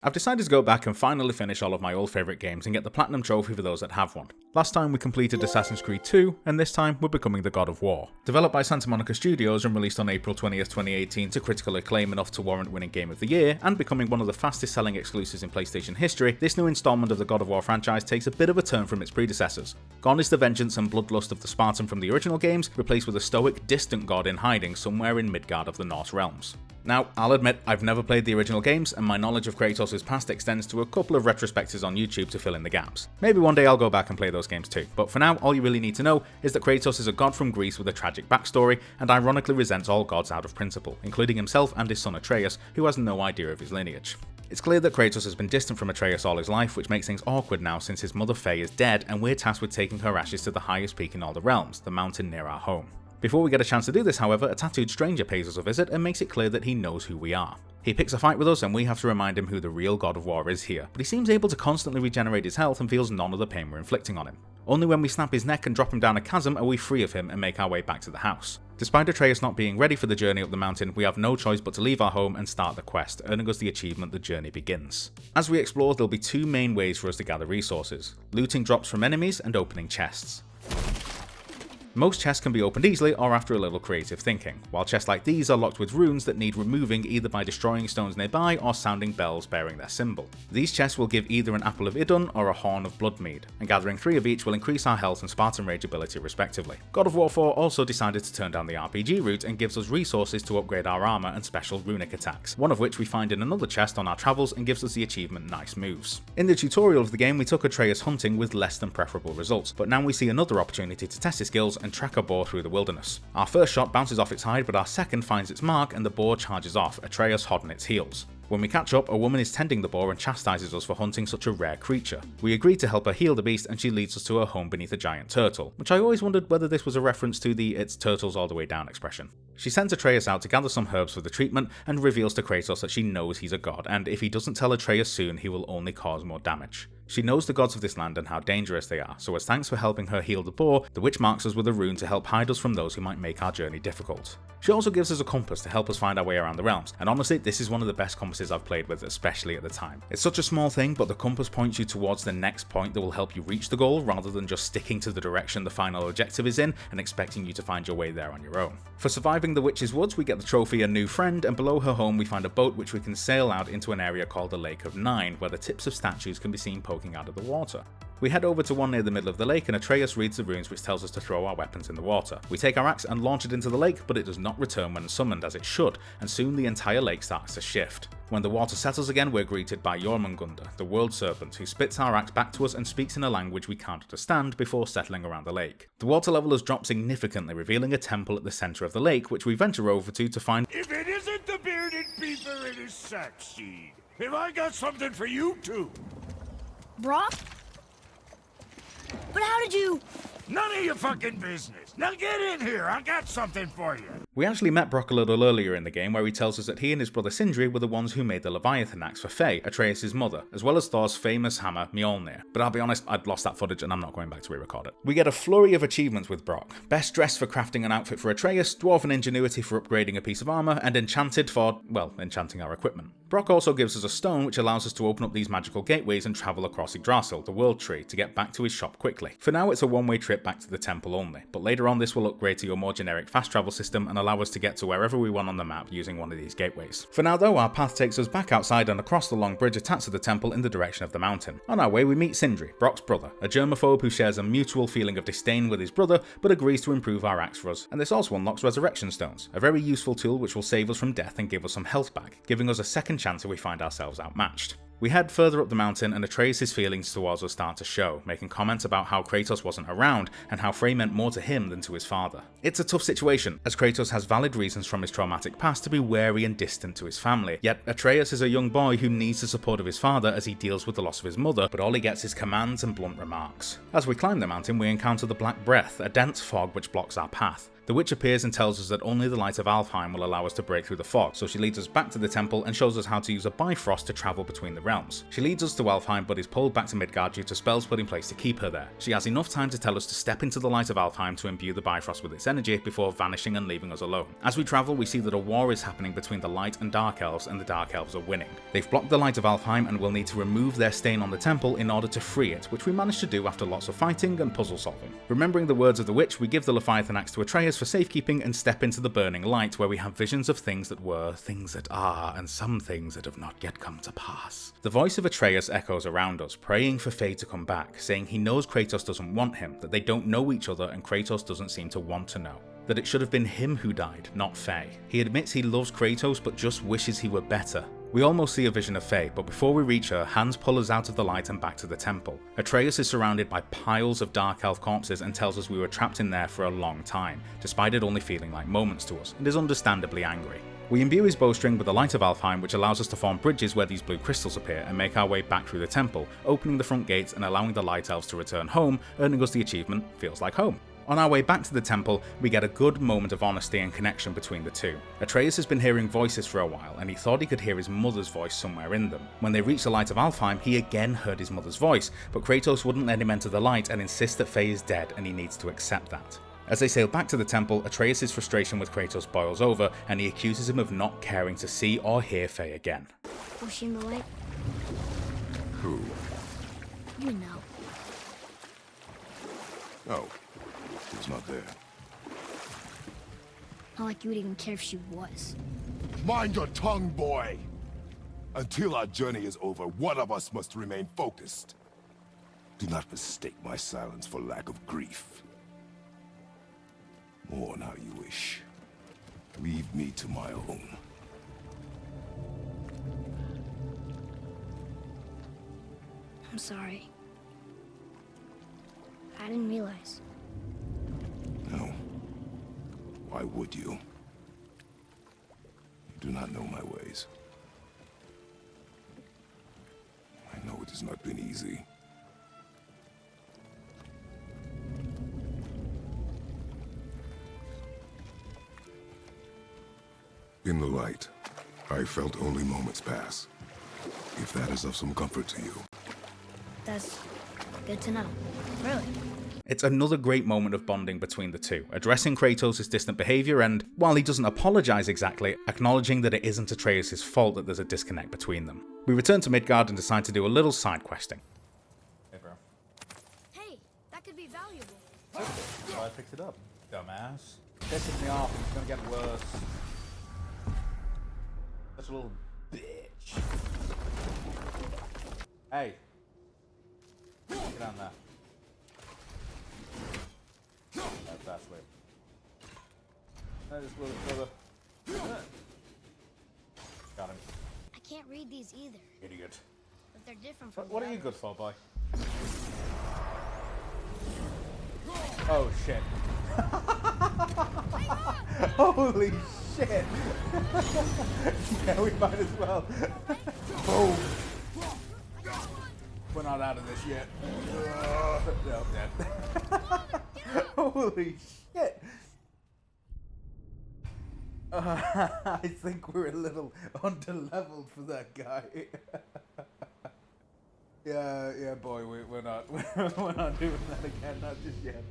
I've decided to go back and finally finish all of my old favourite games and get the Platinum Trophy for those that have one. Last time we completed Assassin's Creed 2, and this time we're becoming the God of War. Developed by Santa Monica Studios and released on April 20th, 2018 to critical acclaim enough to warrant winning Game of the Year, and becoming one of the fastest selling exclusives in PlayStation history, this new installment of the God of War franchise takes a bit of a turn from its predecessors. Gone is the vengeance and bloodlust of the Spartan from the original games, replaced with a stoic, distant god in hiding somewhere in Midgard of the Norse realms. Now, I'll admit, I've never played the original games, and my knowledge of Kratos' past extends to a couple of retrospectives on YouTube to fill in the gaps. Maybe one day I'll go back and play those games too, but for now, all you really need to know is that Kratos is a god from Greece with a tragic backstory, and ironically resents all gods out of principle, including himself and his son Atreus, who has no idea of his lineage. It's clear that Kratos has been distant from Atreus all his life, which makes things awkward now since his mother Faye is dead, and we're tasked with taking her ashes to the highest peak in all the realms, the mountain near our home. Before we get a chance to do this, however, a tattooed stranger pays us a visit and makes it clear that he knows who we are. He picks a fight with us and we have to remind him who the real God of War is here, but he seems able to constantly regenerate his health and feels none of the pain we're inflicting on him. Only when we snap his neck and drop him down a chasm are we free of him and make our way back to the house. Despite Atreus not being ready for the journey up the mountain, we have no choice but to leave our home and start the quest, earning us the achievement The Journey Begins. As we explore, there'll be two main ways for us to gather resources: looting drops from enemies and opening chests. Most chests can be opened easily or after a little creative thinking, while chests like these are locked with runes that need removing either by destroying stones nearby or sounding bells bearing their symbol. These chests will give either an Apple of Idun or a Horn of Bloodmead, and gathering 3 of each will increase our health and Spartan Rage ability respectively. God of War 4 also decided to turn down the RPG route and gives us resources to upgrade our armor and special runic attacks, one of which we find in another chest on our travels and gives us the achievement Nice Moves. In the tutorial of the game we took Atreus hunting with less than preferable results, but now we see another opportunity to test his skills and track a boar through the wilderness. Our first shot bounces off its hide, but our second finds its mark and the boar charges off, Atreus hot on its heels. When we catch up, a woman is tending the boar and chastises us for hunting such a rare creature. We agree to help her heal the beast and she leads us to her home beneath a giant turtle, which I always wondered whether this was a reference to the "it's turtles all the way down" expression. She sends Atreus out to gather some herbs for the treatment and reveals to Kratos that she knows he's a god, and if he doesn't tell Atreus soon, he will only cause more damage. She knows the gods of this land and how dangerous they are, so as thanks for helping her heal the boar, the witch marks us with a rune to help hide us from those who might make our journey difficult. She also gives us a compass to help us find our way around the realms, and honestly, this is one of the best compasses I've played with, especially at the time. It's such a small thing, but the compass points you towards the next point that will help you reach the goal, rather than just sticking to the direction the final objective is in and expecting you to find your way there on your own. For surviving the witch's woods, we get the trophy A New Friend, and below her home we find a boat which we can sail out into an area called the Lake of Nine, where the tips of statues can be seen poking out of the water. We head over to one near the middle of the lake and Atreus reads the runes which tells us to throw our weapons in the water. We take our axe and launch it into the lake, but it does not return when summoned as it should, and soon the entire lake starts to shift. When the water settles again, we're greeted by Jormungandr, the world serpent, who spits our axe back to us and speaks in a language we can't understand before settling around the lake. The water level has dropped significantly, revealing a temple at the centre of the lake, which we venture over to find. If it isn't the bearded beaver, it is Sackseed. Have I got something for you too? Brock? But how did you... None of your fucking business. Now get in here, I got something for you. We actually met Brock a little earlier in the game, where he tells us that he and his brother Sindri were the ones who made the Leviathan axe for Faye, Atreus' mother, as well as Thor's famous hammer Mjolnir. But I'll be honest, I'd lost that footage and I'm not going back to re-record it. We get a flurry of achievements with Brock. Best dressed for crafting an outfit for Atreus, Dwarven Ingenuity for upgrading a piece of armor, and Enchanted for, well, enchanting our equipment. Brock also gives us a stone which allows us to open up these magical gateways and travel across Yggdrasil, the World Tree, to get back to his shop quickly. For now it's a one-way trip back to the temple only, but later on this will upgrade to your more generic fast travel system and allow us to get to wherever we want on the map using one of these gateways. For now though, our path takes us back outside and across the long bridge attached to the temple in the direction of the mountain. On our way we meet Sindri, Brock's brother, a germaphobe who shares a mutual feeling of disdain with his brother but agrees to improve our axe for us, and this also unlocks resurrection stones, a very useful tool which will save us from death and give us some health back, giving us a second chance if we find ourselves outmatched. We head further up the mountain and Atreus' feelings towards us start to show, making comments about how Kratos wasn't around and how Frey meant more to him than to his father. It's a tough situation, as Kratos has valid reasons from his traumatic past to be wary and distant to his family, yet Atreus is a young boy who needs the support of his father as he deals with the loss of his mother, but all he gets is commands and blunt remarks. As we climb the mountain we encounter the Black Breath, a dense fog which blocks our path. The witch appears and tells us that only the light of Alfheim will allow us to break through the fog, so she leads us back to the temple and shows us how to use a Bifrost to travel between the realms. She leads us to Alfheim but is pulled back to Midgard due to spells put in place to keep her there. She has enough time to tell us to step into the light of Alfheim to imbue the Bifrost with its energy before vanishing and leaving us alone. As we travel, we see that a war is happening between the light and dark elves, and the dark elves are winning. They've blocked the light of Alfheim and will need to remove their stain on the temple in order to free it, which we managed to do after lots of fighting and puzzle solving. Remembering the words of the witch, we give the Leviathan axe to Atreus for safekeeping and step into the burning light, where we have visions of things that were, things that are, and some things that have not yet come to pass. The voice of Atreus echoes around us, praying for Faye to come back, saying he knows Kratos doesn't want him, that they don't know each other and Kratos doesn't seem to want to know. That it should have been him who died, not Faye. He admits he loves Kratos but just wishes he were better. We almost see a vision of Faye, but before we reach her, hands pull us out of the light and back to the temple. Atreus is surrounded by piles of dark elf corpses and tells us we were trapped in there for a long time, despite it only feeling like moments to us, and is understandably angry. We imbue his bowstring with the light of Alfheim, which allows us to form bridges where these blue crystals appear and make our way back through the temple, opening the front gates and allowing the light elves to return home, earning us the achievement Feels Like Home. On our way back to the temple, we get a good moment of honesty and connection between the two. Atreus has been hearing voices for a while, and he thought he could hear his mother's voice somewhere in them. When they reached the light of Alfheim, he again heard his mother's voice, but Kratos wouldn't let him enter the light and insists that Faye is dead and he needs to accept that. As they sail back to the temple, Atreus' frustration with Kratos boils over, and he accuses him of not caring to see or hear Faye again. Was she in the light? Who? You know. Oh, it's not there. Not like you would even care if she was. Mind your tongue, boy! Until our journey is over, one of us must remain focused. Do not mistake my silence for lack of grief. Mourn how you wish. Leave me to my own. I'm sorry. I didn't realize. No. Why would you? You do not know my ways. I know it has not been easy. In the light, I felt only moments pass. If that is of some comfort to you. That's good to know. Really. It's another great moment of bonding between the two, addressing Kratos' distant behaviour and, while he doesn't apologise exactly, acknowledging that it isn't Atreus' fault that there's a disconnect between them. We return to Midgard and decide to do a little side questing. Hey, bro. Hey, that could be valuable. So I picked it up. Dumbass. Pissing me off. It's gonna get worse. Such a little bitch. Hey. Get down there. That's weird. This little brother. Got him. I can't read these either, Idiot. but they're different from What the are you others. good for, boy? Oh shit. Holy shit. Yeah, we might as well. Boom. We're not out of this yet. No, dead. Holy shit. I think we're a little under-leveled for that guy. yeah, boy, we're not we're not doing that again, not just yet.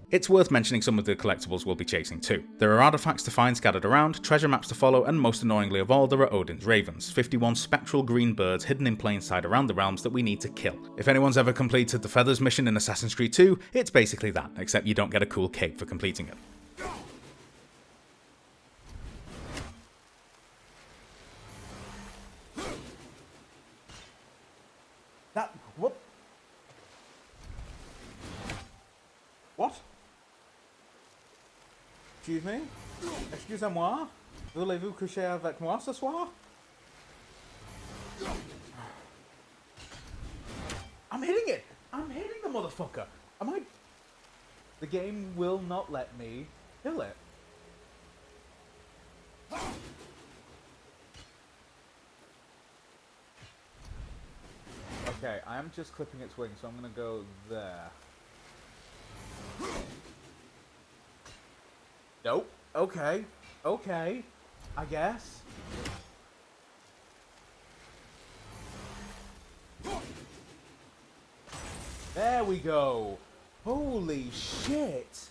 It's worth mentioning some of the collectibles we'll be chasing too. There are artifacts to find scattered around, treasure maps to follow, and most annoyingly of all, there are Odin's Ravens, 51 spectral green birds hidden in plain sight around the realms that we need to kill. If anyone's ever completed the Feathers mission in Assassin's Creed 2, it's basically that, except you don't get a cool cape for completing it. That what? What? Excuse me? Excusez-moi? Voulez-vous coucher avec moi ce soir? I'm hitting it! I'm hitting the motherfucker! Am I... The game will not let me kill it. Okay, I am just clipping its wings, so I'm gonna go there. Nope. Okay. Okay. I guess. There we go. Holy shit.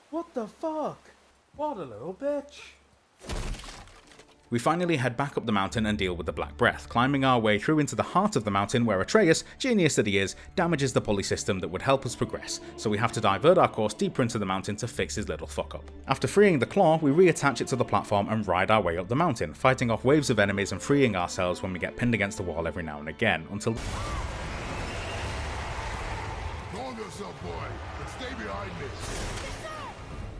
What the fuck? What a little bitch. We finally head back up the mountain and deal with the Black Breath, climbing our way through into the heart of the mountain where Atreus, genius that he is, damages the pulley system that would help us progress, so we have to divert our course deeper into the mountain to fix his little fuck up. After freeing the claw, we reattach it to the platform and ride our way up the mountain, fighting off waves of enemies and freeing ourselves when we get pinned against the wall every now and again, until... Calm yourself, boy, and stay behind me.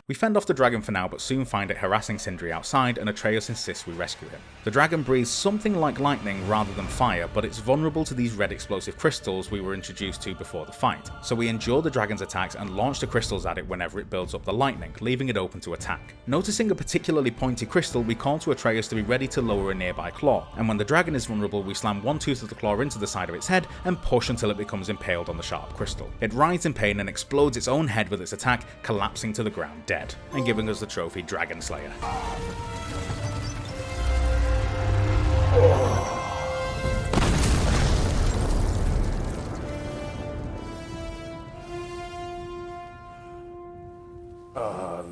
We fend off the dragon for now, but soon find it harassing Sindri outside, and Atreus insists we rescue him. The dragon breathes something like lightning rather than fire, but it's vulnerable to these red explosive crystals we were introduced to before the fight, so we endure the dragon's attacks and launch the crystals at it whenever it builds up the lightning, leaving it open to attack. Noticing a particularly pointy crystal, we call to Atreus to be ready to lower a nearby claw, and when the dragon is vulnerable, we slam one tooth of the claw into the side of its head and push until it becomes impaled on the sharp crystal. It writhes in pain and explodes its own head with its attack, collapsing to the ground dead, and giving us the trophy Dragon Slayer.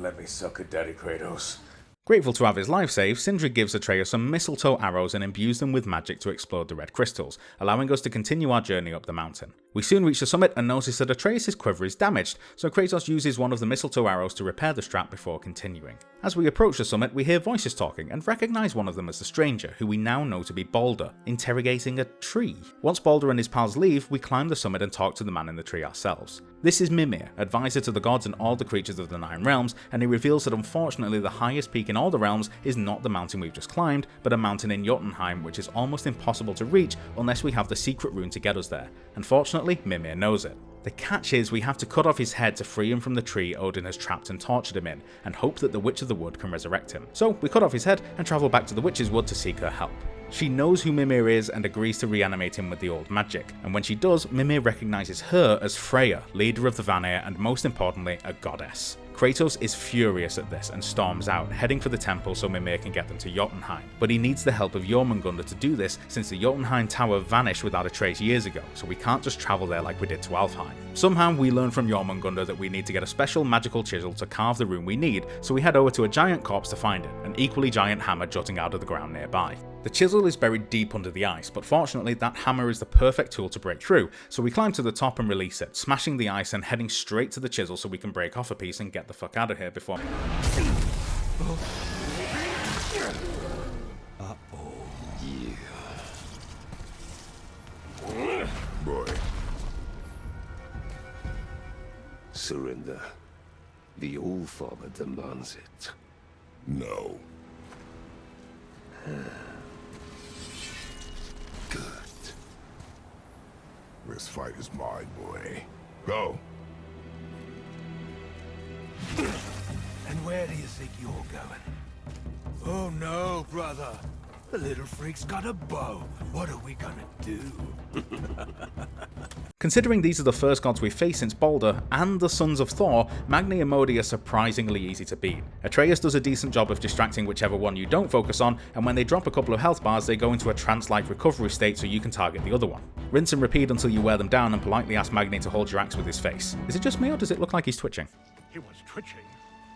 Let me suck a daddy, Kratos. Grateful to have his life saved, Sindri gives Atreus some mistletoe arrows and imbues them with magic to explode the red crystals, allowing us to continue our journey up the mountain. We soon reach the summit and notice that Atreus' quiver is damaged, so Kratos uses one of the mistletoe arrows to repair the strap before continuing. As we approach the summit, we hear voices talking and recognise one of them as the stranger, who we now know to be Balder, interrogating a tree. Once Balder and his pals leave, we climb the summit and talk to the man in the tree ourselves. This is Mimir, advisor to the gods and all the creatures of the Nine Realms, and he reveals that unfortunately the highest peak in all the realms is not the mountain we've just climbed, but a mountain in Jotunheim which is almost impossible to reach unless we have the secret rune to get us there. Unfortunately, Mimir knows it. The catch is we have to cut off his head to free him from the tree Odin has trapped and tortured him in, and hope that the Witch of the Wood can resurrect him. So we cut off his head and travel back to the Witch's Wood to seek her help. She knows who Mimir is and agrees to reanimate him with the old magic, and when she does, Mimir recognises her as Freya, leader of the Vanir and most importantly, a goddess. Kratos is furious at this and storms out, heading for the temple so Mimir can get them to Jotunheim. But he needs the help of Jormungandr to do this since the Jotunheim tower vanished without a trace years ago, so we can't just travel there like we did to Alfheim. Somehow we learn from Jormungandr that we need to get a special magical chisel to carve the rune we need, so we head over to a giant corpse to find it, an equally giant hammer jutting out of the ground nearby. The chisel is buried deep under the ice, but fortunately that hammer is the perfect tool to break through, so we climb to the top and release it, smashing the ice and heading straight to the chisel so we can break off a piece and get the fuck out of here before... Boy. Surrender. The All-Father demands it. No. Good. This fight is mine, boy. Go. And where do you think you're going? Oh no, brother. The little freak's got a bow. What are we gonna do? Considering these are the first gods we've faced since Balder, and the sons of Thor, Magni and Modi are surprisingly easy to beat. Atreus does a decent job of distracting whichever one you don't focus on, and when they drop a couple of health bars they go into a trance-like recovery state so you can target the other one. Rinse and repeat until you wear them down and politely ask Magni to hold your axe with his face. Is it just me or does it look like he's twitching? He was twitching,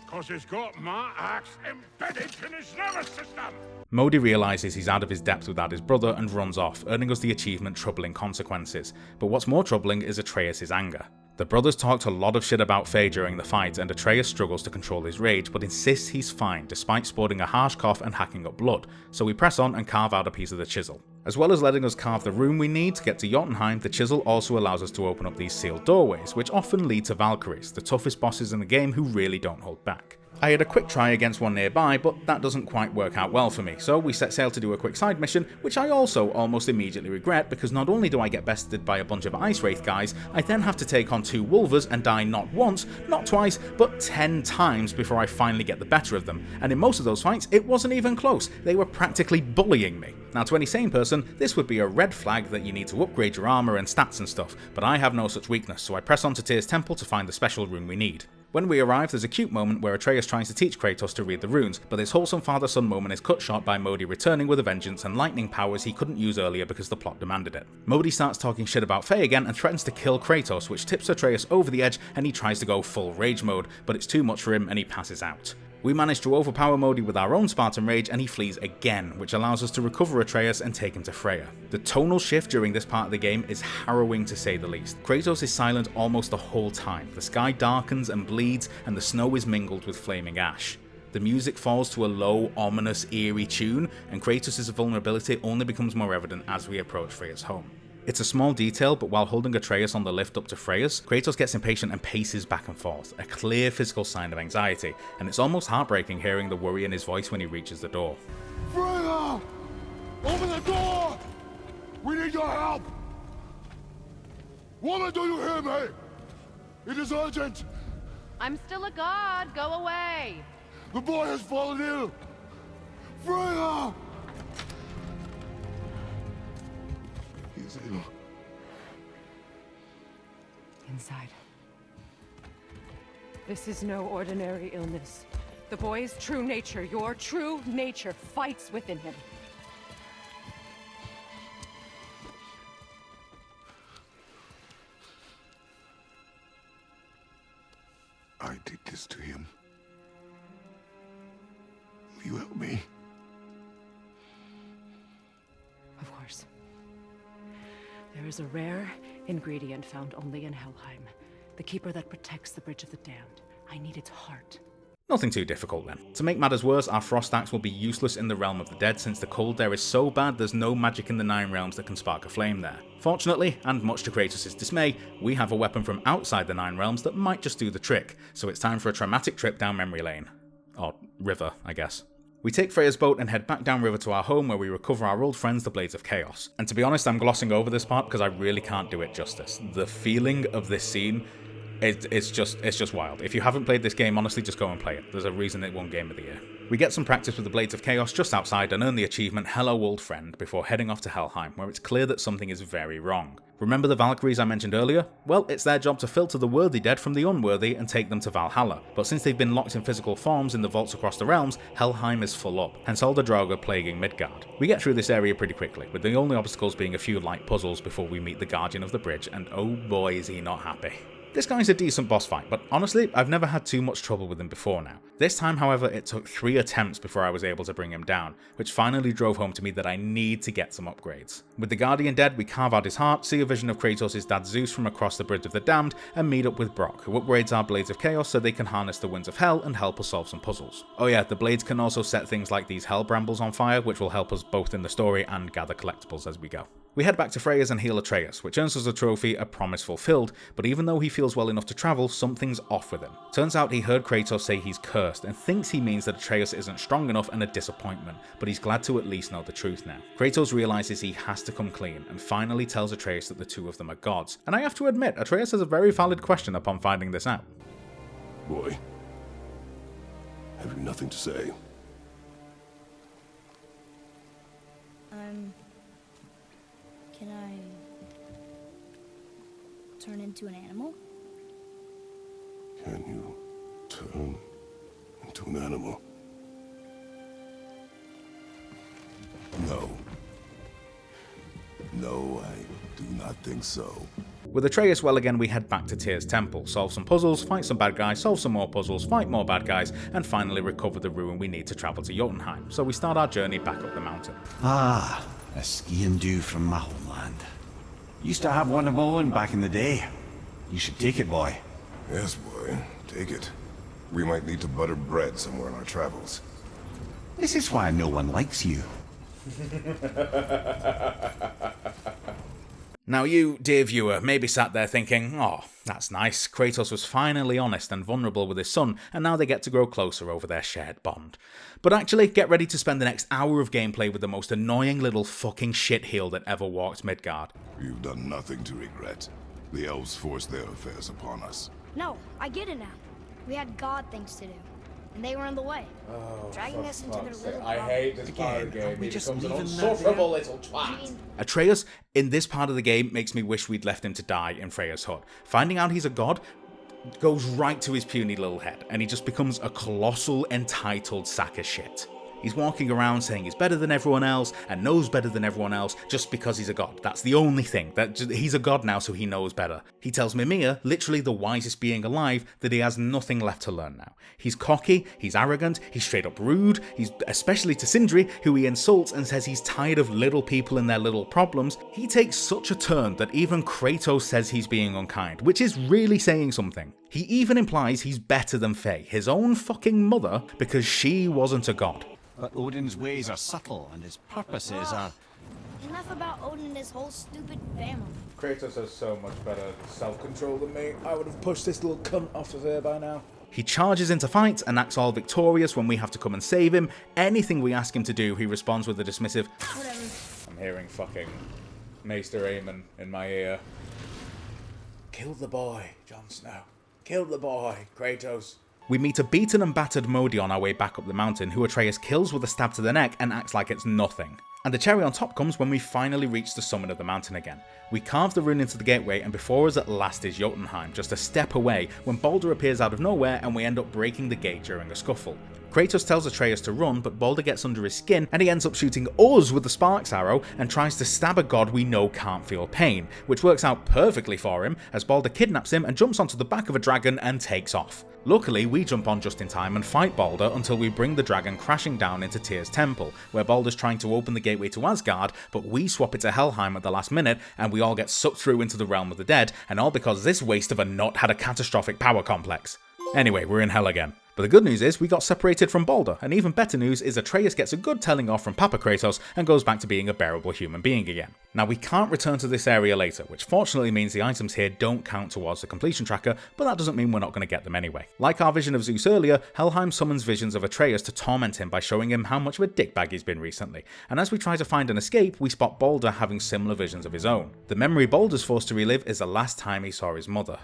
cause he's got my axe embedded in his nervous system! Modi realises he's out of his depth without his brother and runs off, earning us the achievement Troubling Consequences. But what's more troubling is Atreus' anger. The brothers talked a lot of shit about Faye during the fight, and Atreus struggles to control his rage, but insists he's fine despite sporting a harsh cough and hacking up blood, so we press on and carve out a piece of the chisel. As well as letting us carve the rune we need to get to Jotunheim, the chisel also allows us to open up these sealed doorways, which often lead to Valkyries, the toughest bosses in the game who really don't hold back. I had a quick try against one nearby, but that doesn't quite work out well for me, so we set sail to do a quick side mission, which I also almost immediately regret because not only do I get bested by a bunch of Ice Wraith guys, I then have to take on 2 Wolvers and die not once, not twice, but 10 times before I finally get the better of them, and in most of those fights it wasn't even close, they were practically bullying me. Now to any sane person, this would be a red flag that you need to upgrade your armour and stats and stuff, but I have no such weakness, so I press on to Tyr's Temple to find the special rune we need. When we arrive, there's a cute moment where Atreus tries to teach Kratos to read the runes, but this wholesome father-son moment is cut short by Modi returning with a vengeance and lightning powers he couldn't use earlier because the plot demanded it. Modi starts talking shit about Faye again and threatens to kill Kratos, which tips Atreus over the edge and he tries to go full rage mode, but it's too much for him and he passes out. We manage to overpower Modi with our own Spartan Rage and he flees again, which allows us to recover Atreus and take him to Freya. The tonal shift during this part of the game is harrowing to say the least. Kratos is silent almost the whole time, the sky darkens and bleeds and the snow is mingled with flaming ash. The music falls to a low, ominous, eerie tune, and Kratos' vulnerability only becomes more evident as we approach Freya's home. It's a small detail, but while holding Atreus on the lift up to Freya's, Kratos gets impatient and paces back and forth, a clear physical sign of anxiety, and it's almost heartbreaking hearing the worry in his voice when he reaches the door. Freya! Open the door! We need your help! Woman, do you hear me? It is urgent! I'm still a god. Go away. The boy has fallen ill! Freya! He's ill. Inside. This is no ordinary illness. The boy's true nature, your true nature, fights within him. I did this to him. Will you help me? Of course. There is a rare ingredient found only in Helheim. The keeper that protects the Bridge of the Damned. I need its heart. Nothing too difficult then. To make matters worse, our frost axe will be useless in the realm of the dead since the cold there is so bad there's no magic in the Nine Realms that can spark a flame there. Fortunately, and much to Kratos' dismay, we have a weapon from outside the Nine Realms that might just do the trick, so it's time for a traumatic trip down memory lane. Or river, I guess. We take Freya's boat and head back downriver to our home where we recover our old friends, the Blades of Chaos. And to be honest, I'm glossing over this part because I really can't do it justice. The feeling of this scene, it's just wild. If you haven't played this game, honestly, just go and play it. There's a reason it won Game of the Year. We get some practice with the Blades of Chaos just outside and earn the achievement Hello Old Friend before heading off to Helheim, where it's clear that something is very wrong. Remember the Valkyries I mentioned earlier? Well, it's their job to filter the worthy dead from the unworthy and take them to Valhalla, but since they've been locked in physical forms in the vaults across the realms, Helheim is full up, hence all the Draugr plaguing Midgard. We get through this area pretty quickly, with the only obstacles being a few light puzzles before we meet the Guardian of the Bridge, and oh boy is he not happy. This guy's a decent boss fight, but honestly, I've never had too much trouble with him before now. This time, however, it took 3 attempts before I was able to bring him down, which finally drove home to me that I need to get some upgrades. With the Guardian dead, we carve out his heart, see a vision of Kratos' dad Zeus from across the Bridge of the Damned, and meet up with Brock, who upgrades our Blades of Chaos so they can harness the winds of hell and help us solve some puzzles. Oh yeah, the blades can also set things like these hell brambles on fire, which will help us both in the story and gather collectibles as we go. We head back to Freya's and heal Atreus, which earns us a trophy, A Promise Fulfilled, but even though he feels well enough to travel, something's off with him. Turns out he heard Kratos say he's cursed and thinks he means that Atreus isn't strong enough and a disappointment, but he's glad to at least know the truth now. Kratos realizes he has to come clean and finally tells Atreus that the two of them are gods. And I have to admit, Atreus has a very valid question upon finding this out. Boy, have you nothing to say? Can I turn into an animal? Can you turn into an animal? No. No, I do not think so. With Atreus well again, we head back to Tyr's temple, solve some puzzles, fight some bad guys, solve some more puzzles, fight more bad guys, and finally recover the ruin we need to travel to Jotunheim, so we start our journey back up the mountain. Ah, a skiing do from my homeland. Used to have one of my own back in the day. You should take it, boy. Yes, boy, take it. We might need to butter bread somewhere on our travels. This is why no one likes you. Now you, dear viewer, may be sat there thinking, oh, that's nice, Kratos was finally honest and vulnerable with his son, and now they get to grow closer over their shared bond. But actually, get ready to spend the next hour of gameplay with the most annoying little fucking shitheel that ever walked Midgard. You've done nothing to regret. The elves forced their affairs upon us. No, I get it now. We had God things to do, and they were in the way, dragging us into their little I hate this part of the game. He becomes an unsufferable little twat. Atreus, in this part of the game, makes me wish we'd left him to die in Freya's hut. Finding out he's a god, goes right to his puny little head, and he just becomes a colossal, entitled sack of shit. He's walking around saying he's better than everyone else and knows better than everyone else just because he's a god. That's the only thing. He's a god now, so he knows better. He tells Mimir, literally the wisest being alive, that he has nothing left to learn now. He's cocky, he's arrogant, he's straight up rude, he's especially to Sindri, who he insults and says he's tired of little people and their little problems. He takes such a turn that even Kratos says he's being unkind, which is really saying something. He even implies he's better than Faye, his own fucking mother, because she wasn't a god. But Odin's ways are subtle, and his purposes are... Enough about Odin and his whole stupid family. Kratos has so much better self-control than me. I would have pushed this little cunt off of there by now. He charges into fights and acts all victorious when we have to come and save him. Anything we ask him to do, he responds with a dismissive, Whatever. I'm hearing fucking Maester Aemon in my ear. Kill the boy, Jon Snow. Kill the boy, Kratos. We meet a beaten and battered Modi on our way back up the mountain, who Atreus kills with a stab to the neck and acts like it's nothing. And the cherry on top comes when we finally reach the summit of the mountain again. We carve the rune into the gateway, and before us at last is Jotunheim, just a step away, when Baldur appears out of nowhere and we end up breaking the gate during a scuffle. Kratos tells Atreus to run, but Baldur gets under his skin and he ends up shooting us with the Sparks arrow and tries to stab a god we know can't feel pain, which works out perfectly for him as Baldur kidnaps him and jumps onto the back of a dragon and takes off. Luckily, we jump on just in time and fight Baldur until we bring the dragon crashing down into Tyr's temple, where Baldur's trying to open the gateway to Asgard, but we swap it to Helheim at the last minute and we all get sucked through into the realm of the dead, and all because this waste of a nut had a catastrophic power complex. Anyway, we're in hell again. But the good news is we got separated from Baldur, and even better news is Atreus gets a good telling off from Papa Kratos and goes back to being a bearable human being again. Now we can't return to this area later, which fortunately means the items here don't count towards the completion tracker, but that doesn't mean we're not going to get them anyway. Like our vision of Zeus earlier, Helheim summons visions of Atreus to torment him by showing him how much of a dickbag he's been recently, and as we try to find an escape, we spot Baldur having similar visions of his own. The memory Baldur's forced to relive is the last time he saw his mother.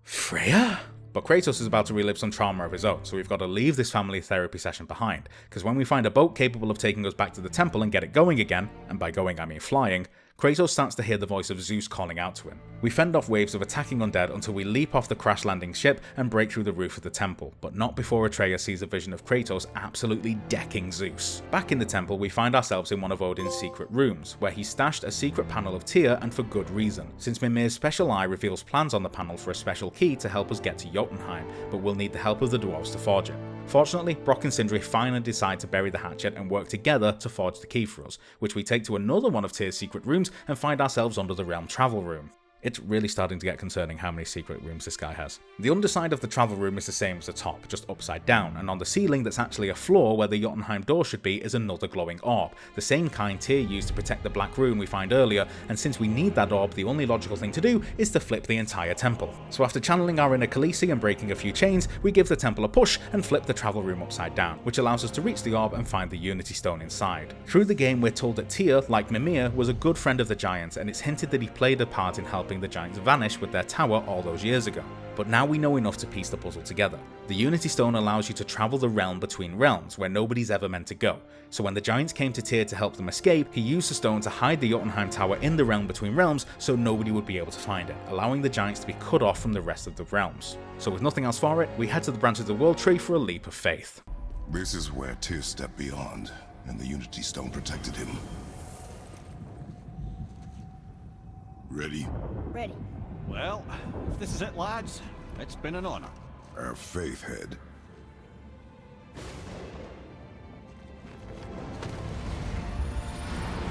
Freya? But Kratos is about to relive some trauma of his own, so we've got to leave this family therapy session behind, because when we find a boat capable of taking us back to the temple and get it going again, and by going I mean flying, Kratos starts to hear the voice of Zeus calling out to him. We fend off waves of attacking undead until we leap off the crash landing ship and break through the roof of the temple, but not before Atreus sees a vision of Kratos absolutely decking Zeus. Back in the temple, we find ourselves in one of Odin's secret rooms, where he stashed a secret panel of Tyr, and for good reason, since Mimir's special eye reveals plans on the panel for a special key to help us get to Jotunheim, but we'll need the help of the dwarves to forge it. Fortunately, Brock and Sindri finally decide to bury the hatchet and work together to forge the key for us, which we take to another one of Tyr's secret rooms and find ourselves under the realm travel room. It's really starting to get concerning how many secret rooms this guy has. The underside of the travel room is the same as the top, just upside down, and on the ceiling that's actually a floor where the Jotunheim door should be is another glowing orb, the same kind Tyr used to protect the black room we find earlier, and since we need that orb, the only logical thing to do is to flip the entire temple. So after channeling our inner Khaleesi and breaking a few chains, we give the temple a push and flip the travel room upside down, which allows us to reach the orb and find the Unity Stone inside. Through the game, we're told that Tyr, like Mimir, was a good friend of the Giants, and it's hinted that he played a part in helping the Giants vanish with their tower all those years ago. But now we know enough to piece the puzzle together. The Unity Stone allows you to travel the realm between realms, where nobody's ever meant to go. So when the Giants came to Tyr to help them escape, he used the stone to hide the Jotunheim tower in the realm between realms so nobody would be able to find it, allowing the Giants to be cut off from the rest of the realms. So with nothing else for it, we head to the branch of the World Tree for a leap of faith. This is where Tyr stepped beyond, and the Unity Stone protected him. Ready? Ready. Well, if this is it, lads, it's been an honor. Our faith head.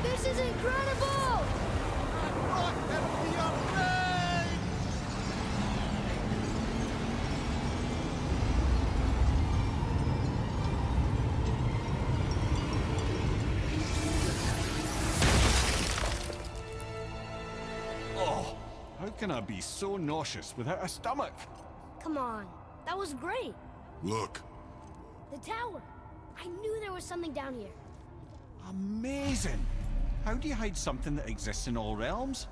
This is incredible! How can I be so nauseous without a stomach? Come on, that was great. Look. The tower. I knew there was something down here. Amazing! How do you hide something that exists in all realms?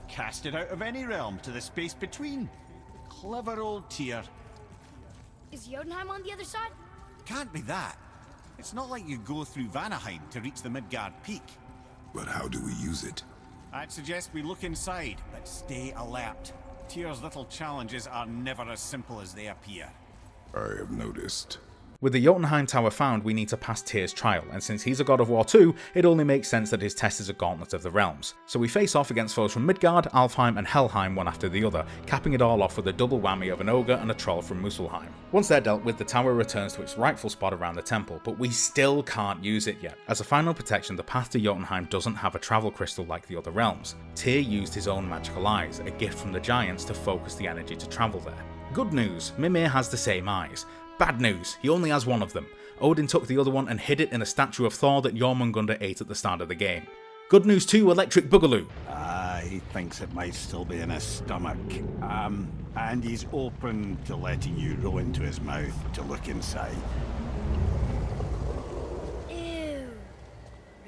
Cast it out of any realm to the space between. Clever old Tyr. Is Jotunheim on the other side? Can't be that. It's not like you go through Vanaheim to reach the Midgard Peak. But how do we use it? I'd suggest we look inside, but stay alert. Tyr's little challenges are never as simple as they appear. I have noticed. With the Jotunheim Tower found, we need to pass Tyr's trial, and since he's a god of war too, it only makes sense that his test is a gauntlet of the realms. So we face off against foes from Midgard, Alfheim and Helheim one after the other, capping it all off with a double whammy of an ogre and a troll from Muspelheim. Once they're dealt with, the tower returns to its rightful spot around the temple, but we still can't use it yet. As a final protection, the path to Jotunheim doesn't have a travel crystal like the other realms. Tyr used his own magical eyes, a gift from the giants, to focus the energy to travel there. Good news, Mimir has the same eyes. Bad news, he only has one of them. Odin took the other one and hid it in a statue of Thor that Jormungandr ate at the start of the game. Good news too, Electric Boogaloo. He thinks it might still be in his stomach. And he's open to letting you roll into his mouth to look inside. Ew.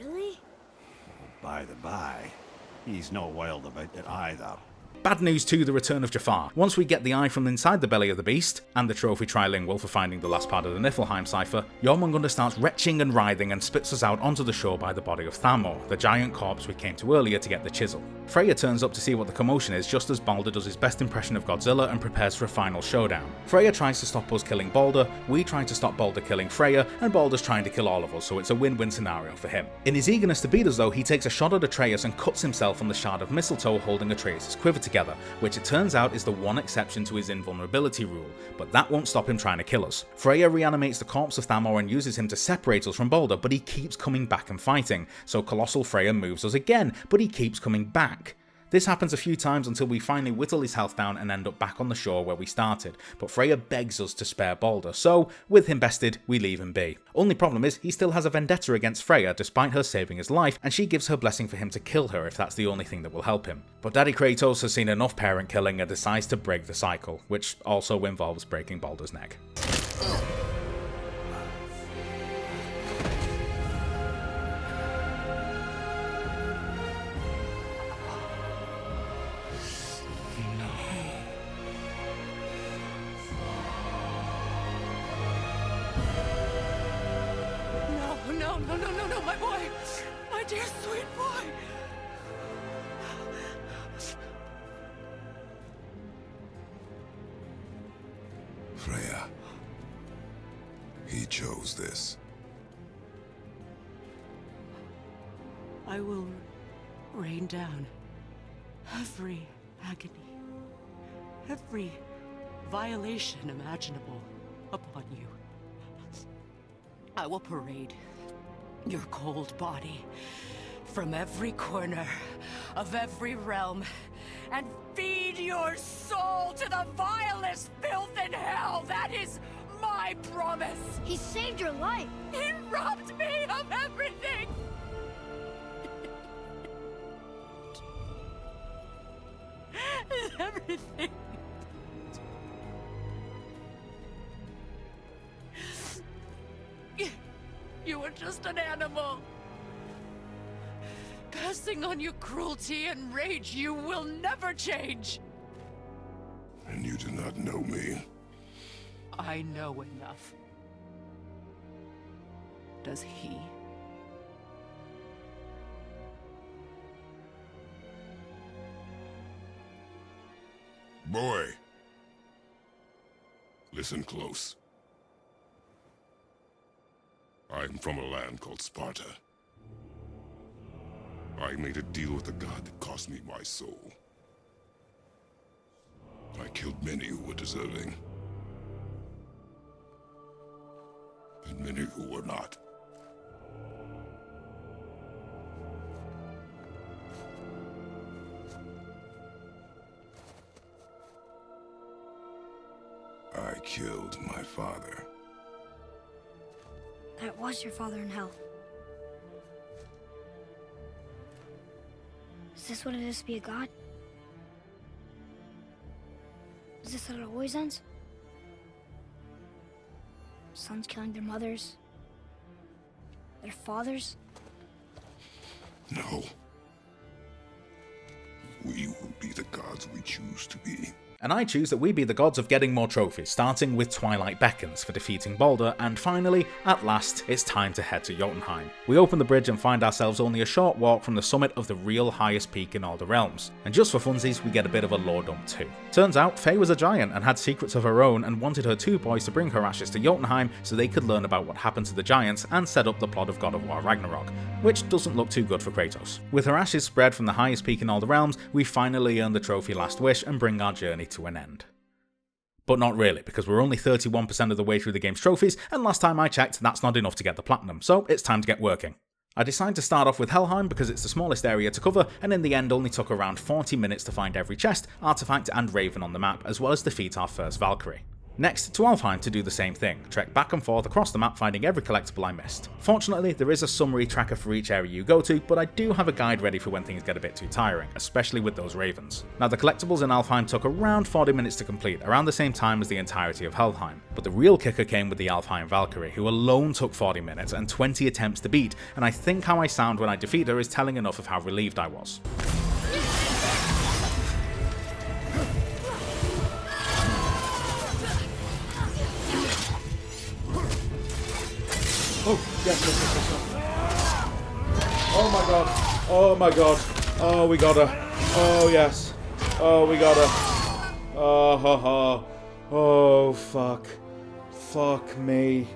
Really? By the by, he's not wild about it either. Bad news too, the return of Jafar. Once we get the eye from inside the belly of the beast, and the trophy trilingual for finding the last part of the Niflheim cipher, Jormungandr starts retching and writhing and spits us out onto the shore by the body of Thamor, the giant corpse we came to earlier to get the chisel. Freya turns up to see what the commotion is just as Balder does his best impression of Godzilla and prepares for a final showdown. Freya tries to stop us killing Balder, we try to stop Balder killing Freya, and Balder's trying to kill all of us, so it's a win-win scenario for him. In his eagerness to beat us though, he takes a shot at Atreus and cuts himself on the shard of mistletoe holding Atreus' quiver together, which it turns out is the one exception to his invulnerability rule, but that won't stop him trying to kill us. Freya reanimates the corpse of Thamor and uses him to separate us from Balder, but he keeps coming back and fighting, so Colossal Freya moves us again, but he keeps coming back. This happens a few times until we finally whittle his health down and end up back on the shore where we started, but Freya begs us to spare Balder, so, with him bested, we leave him be. Only problem is, he still has a vendetta against Freya despite her saving his life, and she gives her blessing for him to kill her if that's the only thing that will help him. But Daddy Kratos has seen enough parent killing and decides to break the cycle, which also involves breaking Balder's neck. No, my boy! My dear sweet boy! Freya. He chose this. I will rain down every agony, every violation imaginable upon you. I will parade your cold body from every corner of every realm and feed your soul to the vilest filth in hell. That is my promise. He saved your life. He robbed me of everything. Everything. You were just an animal. Passing on your cruelty and rage, you will never change. And you do not know me. I know enough. Does he? Boy. Listen close. I'm from a land called Sparta. I made a deal with the god that cost me my soul. I killed many who were deserving. And many who were not. I killed my father. That was your father in hell. Is this what it is to be a god? Is this how it always ends? Sons killing their mothers? Their fathers? No. We will be the gods we choose to be. And I choose that we be the gods of getting more trophies, starting with Twilight Beckons for defeating Baldur, and finally, at last, it's time to head to Jotunheim. We open the bridge and find ourselves only a short walk from the summit of the real highest peak in all the realms. And just for funsies, we get a bit of a lore dump too. Turns out, Faye was a giant and had secrets of her own and wanted her two boys to bring her ashes to Jotunheim so they could learn about what happened to the giants and set up the plot of God of War Ragnarok, which doesn't look too good for Kratos. With her ashes spread from the highest peak in all the realms, we finally earn the trophy Last Wish and bring our journey to an end. But not really, because we're only 31% of the way through the game's trophies, and last time I checked, that's not enough to get the platinum, so it's time to get working. I decided to start off with Helheim because it's the smallest area to cover, and in the end only took around 40 minutes to find every chest, artifact and raven on the map, as well as defeat our first Valkyrie. Next, to Alfheim to do the same thing, trek back and forth across the map finding every collectible I missed. Fortunately, there is a summary tracker for each area you go to, but I do have a guide ready for when things get a bit too tiring, especially with those ravens. Now the collectibles in Alfheim took around 40 minutes to complete, around the same time as the entirety of Helheim, but the real kicker came with the Alfheim Valkyrie, who alone took 40 minutes and 20 attempts to beat, and I think how I sound when I defeat her is telling enough of how relieved I was. Oh, yes. Oh my god. Oh my god. Oh, we got her. Oh, yes. Oh, we got her. Oh, ha, ha. Oh, fuck. Fuck me.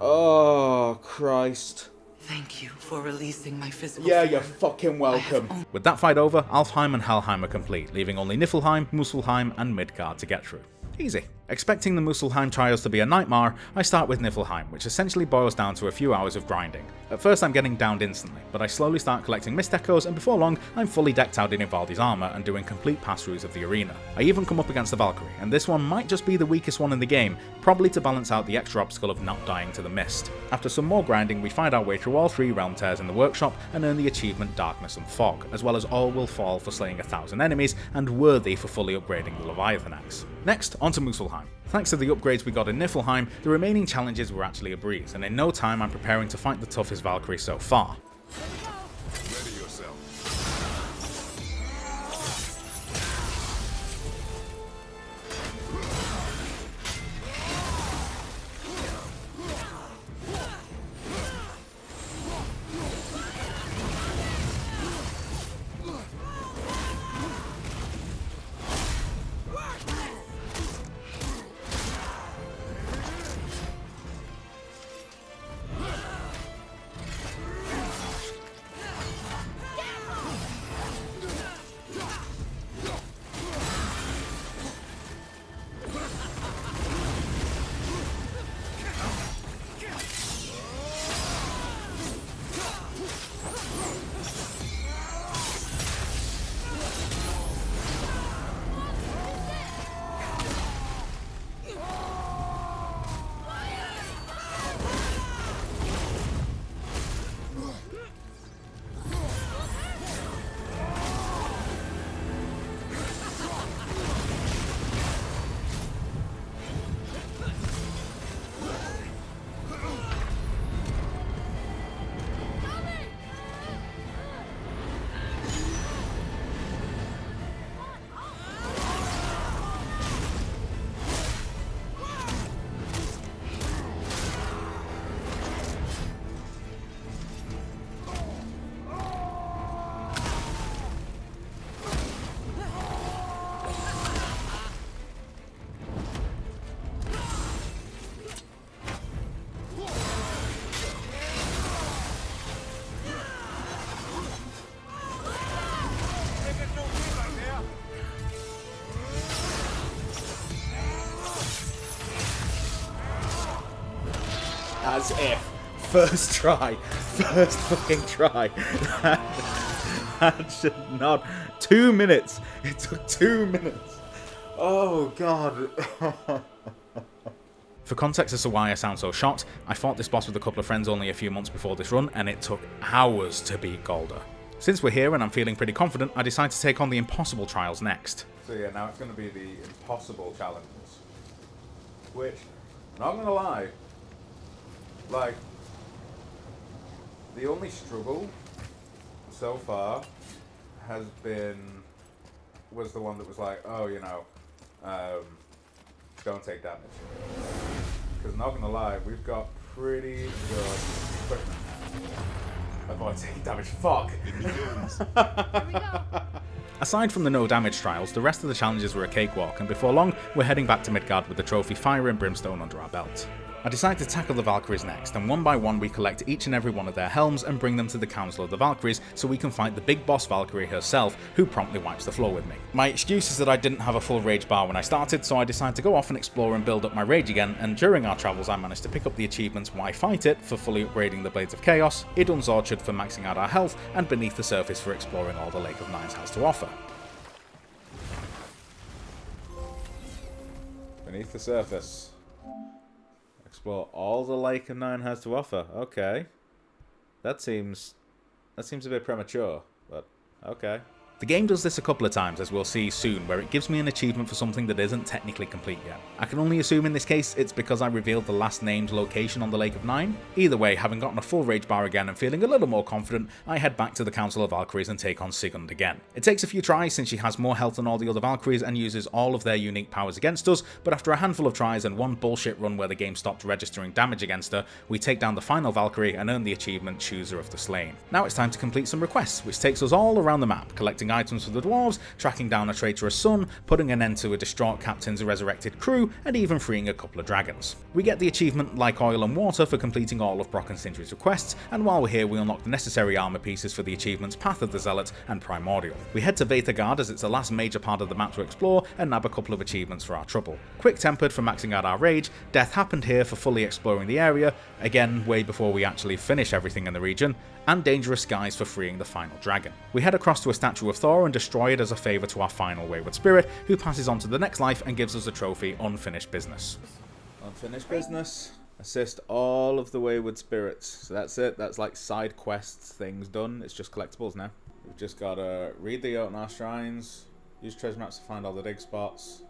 Oh, Christ. Thank you for releasing my physical Yeah, form. you're fucking welcome. With that fight over, Alfheim and Helheim are complete, leaving only Niflheim, Muspelheim and Midgard to get through. Easy. Expecting the Muspelheim trials to be a nightmare, I start with Niflheim, which essentially boils down to a few hours of grinding. At first I'm getting downed instantly, but I slowly start collecting Mist Echoes, and before long I'm fully decked out in Ivaldi's armour and doing complete pass-throughs of the arena. I even come up against the Valkyrie, and this one might just be the weakest one in the game, probably to balance out the extra obstacle of not dying to the mist. After some more grinding, we find our way through all 3 realm tears in the workshop and earn the achievement Darkness and Fog, as well as All Will Fall for slaying 1,000 enemies, and Worthy for fully upgrading the Leviathan Axe. Next, onto Muspelheim. Thanks to the upgrades we got in Niflheim, the remaining challenges were actually a breeze, and in no time I'm preparing to fight the toughest Valkyrie so far. Ready yourself. As if. First try. First fucking try. That should not. 2 minutes. It took 2 minutes. Oh, God. For context as to why I sound so shocked, I fought this boss with a couple of friends only a few months before this run, and it took hours to beat Galder. Since we're here and I'm feeling pretty confident, I decide to take on the impossible trials next. So yeah, now it's going to be the impossible challenges. Which, not going to lie, like, the only struggle so far was the one that was like, oh, you know, don't take damage. Because not gonna lie, we've got pretty good equipment now. Avoid taking damage. Fuck! Here we go. Aside from the no damage trials, the rest of the challenges were a cakewalk, and before long, we're heading back to Midgard with the trophy Fire and Brimstone under our belt. I decide to tackle the Valkyries next, and one by one we collect each and every one of their helms and bring them to the Council of the Valkyries so we can fight the big boss Valkyrie herself, who promptly wipes the floor with me. My excuse is that I didn't have a full rage bar when I started, so I decide to go off and explore and build up my rage again, and during our travels I managed to pick up the achievements Why Fight It for fully upgrading the Blades of Chaos, Idun's Orchard for maxing out our health, and Beneath the Surface for exploring all the Lake of Nines has to offer. Beneath the Surface. Explore all the Lake of Nine has to offer. Okay. That seems a bit premature, but okay. The game does this a couple of times, as we'll see soon, where it gives me an achievement for something that isn't technically complete yet. I can only assume in this case it's because I revealed the last named location on the Lake of Nine. Either way, having gotten a full rage bar again and feeling a little more confident, I head back to the Council of Valkyries and take on Sigund again. It takes a few tries since she has more health than all the other Valkyries and uses all of their unique powers against us, but after a handful of tries and one bullshit run where the game stopped registering damage against her, we take down the final Valkyrie and earn the achievement Chooser of the Slain. Now it's time to complete some requests, which takes us all around the map, collecting items for the dwarves, tracking down a traitorous son, putting an end to a distraught captain's resurrected crew, and even freeing a couple of dragons. We get the achievement Like Oil and Water for completing all of Brock and Sindri's requests, and while we're here we unlock the necessary armor pieces for the achievements Path of the Zealot and Primordial. We head to Veithagard as it's the last major part of the map to explore, and nab a couple of achievements for our trouble. Quick Tempered for maxing out our rage, Death Happened Here for fully exploring the area, again way before we actually finish everything in the region, and Dangerous Skies for freeing the final dragon. We head across to a statue of Thor and destroy it as a favour to our final wayward spirit, who passes on to the next life and gives us a trophy, Unfinished Business. Unfinished Business. Assist all of the wayward spirits. So that's it, that's like side quests, things done. It's just collectibles now. We've just got to read the Jotnar shrines, use treasure maps to find all the dig spots,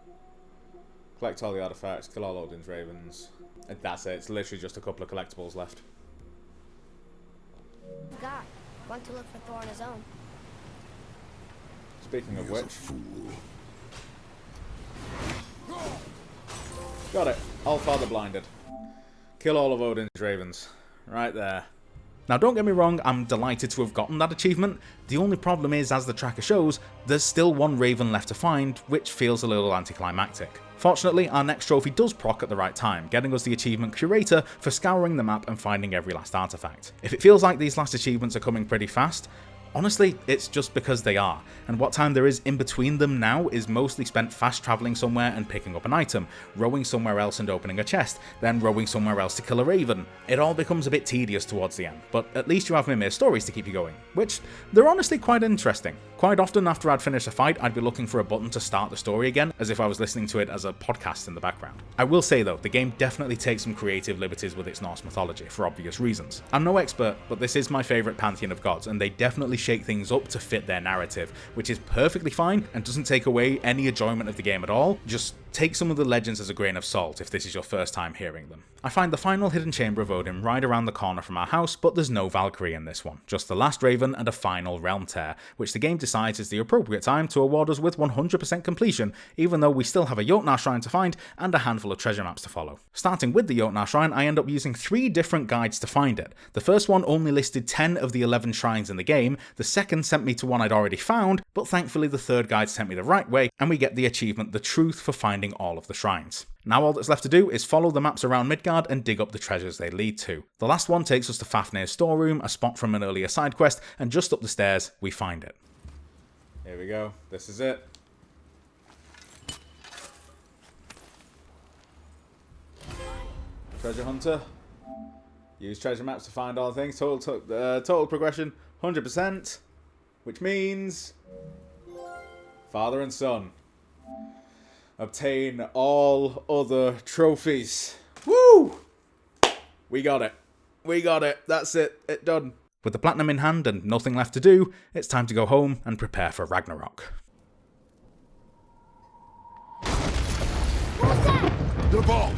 collect all the artifacts, kill all Odin's ravens. And that's it, it's literally just a couple of collectibles left. God, went to look for Thor on his own. Speaking of which, got it. Allfather blinded. Kill all of Odin's ravens. Right there. Now don't get me wrong, I'm delighted to have gotten that achievement. The only problem is, as the tracker shows, there's still one raven left to find, which feels a little anticlimactic. Fortunately, our next trophy does proc at the right time, getting us the achievement Curator for scouring the map and finding every last artifact. If it feels like these last achievements are coming pretty fast, honestly, it's just because they are, and what time there is in between them now is mostly spent fast travelling somewhere and picking up an item, rowing somewhere else and opening a chest, then rowing somewhere else to kill a raven. It all becomes a bit tedious towards the end, but at least you have Mimir stories to keep you going, which they're honestly quite interesting. Quite often after I'd finish a fight, I'd be looking for a button to start the story again, as if I was listening to it as a podcast in the background. I will say though, the game definitely takes some creative liberties with its Norse mythology, for obvious reasons. I'm no expert, but this is my favourite pantheon of gods, and they definitely shake things up to fit their narrative, which is perfectly fine and doesn't take away any enjoyment of the game at all. Just take some of the legends as a grain of salt if this is your first time hearing them. I find the final hidden chamber of Odin right around the corner from our house, but there's no Valkyrie in this one, just the last raven and a final realm tear, which the game decides is the appropriate time to award us with 100% completion, even though we still have a Jotnar shrine to find and a handful of treasure maps to follow. Starting with the Jotnar shrine, I end up using 3 different guides to find it. The first one only listed 10 of the 11 shrines in the game, the second sent me to one I'd already found, but thankfully the third guide sent me the right way, and we get the achievement The Truth for finding all of the shrines. Now all that's left to do is follow the maps around Midgard and dig up the treasures they lead to. The last one takes us to Fafnir's storeroom, a spot from an earlier side quest, and just up the stairs we find it. Here we go, this is it. Treasure hunter. Use treasure maps to find all things. Total progression 100%, which means father and son. Obtain all other trophies. Woo! We got it. We got it. That's it. It done. With the platinum in hand and nothing left to do, it's time to go home and prepare for Ragnarok. What was that? The ball!